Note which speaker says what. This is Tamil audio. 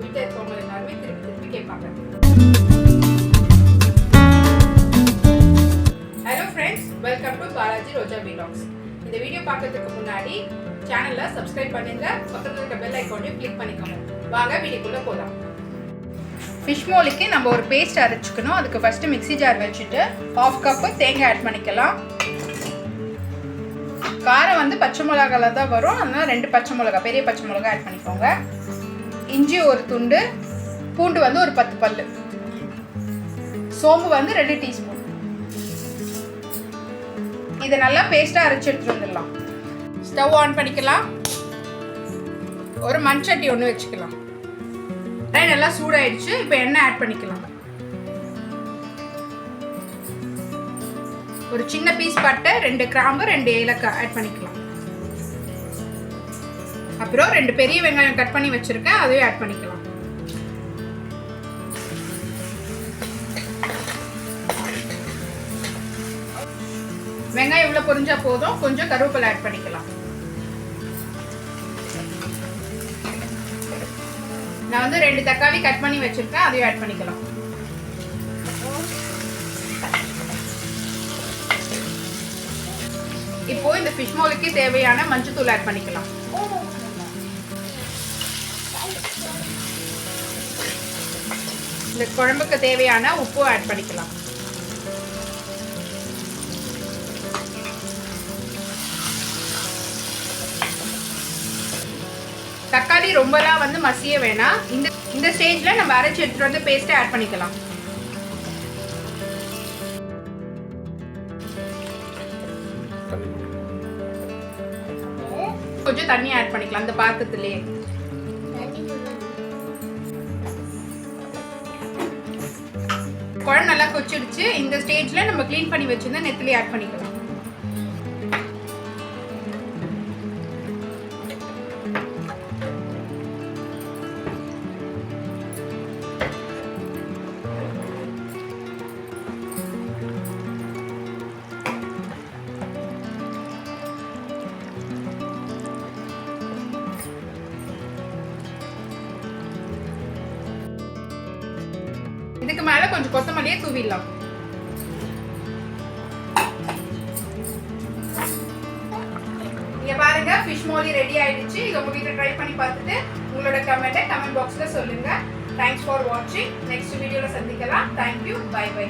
Speaker 1: வீட்டில் இருக்கவங்க எல்லாருமே திருப்பி திருப்பி கேட்பாங்க. Hello friends, welcome to Balaji Roja vlogs. இந்த வீடியோ பார்க்கறதுக்கு முன்னாடி சேனலை சப்ஸ்கிரைப் பண்ணுங்க, பக்கத்தில் இருக்க பெல் ஐக்கானையும் கிளிக் பண்ணிக்கோங்க. வாங்க வீடியோக்குள்ளே போகலாம். ஃபிஷ் மோலிக்கு நம்ம ஒரு பேஸ்ட் அரைச்சிக்கணும். அதுக்கு ஃபஸ்ட்டு மிக்ஸி ஜார் வச்சுட்டு 1/2 கப்பு தேங்காய் ஆட் பண்ணிக்கலாம். காரம் வந்து பச்சை மிளகால தான் வரும், அதனால் 2 பச்சை மிளகா, பெரிய பச்சை மிளகா ஆட் பண்ணிக்கோங்க. இஞ்சி ஒரு துண்டு, பூண்டு வந்து ஒரு 10 பல்லு, சோம்பு வந்து 2 டீஸ்பூன். இதை நல்லா பேஸ்ட்டாக அரைச்சி எடுத்துட்டு வந்துடலாம். ஸ்டவ் ஆன் பண்ணிக்கலாம். ஒரு மண்சட்டி ஒன்று வச்சுக்கலாம். நல்லா சூடாயிடுச்சு. இப்போ எண்ணெய் ஆட் பண்ணிக்கலாம். ஒரு சின்ன பீஸ் பட்டை, 2 கிராம்பு, 2 ஏலக்காய் ஆட் பண்ணிக்கலாம். அப்புறம் 2 பெரிய வெங்காயம் கட் பண்ணி வச்சிருக்கேன், அதையும் ஆட் பண்ணிக்கலாம். வெங்காயம் இவ்வளவு பொரிஞ்சா போதும். கொஞ்சம் கருவேப்பிலை ஆட் பண்ணிக்கலாம். நான் வந்து 2 தக்காளி கட் பண்ணி வச்சிருக்கேன், அதையும் ஆட் பண்ணிக்கலாம். இப்போ இந்த ஃபிஷ் மோலுக்கு தேவையான மஞ்சள் ஆட் பண்ணிக்கலாம். இந்த குழம்புக்கு தேவையான உப்பு ஆட் பண்ணிக்கலாம். தக்காளி ரொம்பலாம் வந்து மசிய வேணாம். இந்த ஸ்டேஜ்ல நம்ம அரைச்சி எடுத்துட்டு வந்து பேஸ்ட்டை ஆட் பண்ணிக்கலாம். கொஞ்சம் தண்ணி ஆட் பண்ணிக்கலாம் அந்த பாத்திரத்திலேயே. குழம்பு நல்லா கொச்சிடுச்சு. இந்த ஸ்டேஜ்ல நம்ம க்ளீன் பண்ணி வச்சிருந்தா நெத்திலி ஆட் பண்ணிக்கலாம். இதுக்கு மேல கொஞ்சம் கொத்தமல்லியை தூவிடலாம். இங்க பாருங்க, ஃபிஷ் மோலி ரெடி ஆயிடுச்சு. இதை உங்க வீட்டுல ட்ரை பண்ணி பார்த்துட்டு உங்களோட கமெண்ட் பாக்ஸ்ல சொல்லுங்க. தேங்க்ஸ் ஃபார் வாட்சிங். நெக்ஸ்ட் வீடியோல சந்திக்கலாம். தேங்க்யூ. Bye by.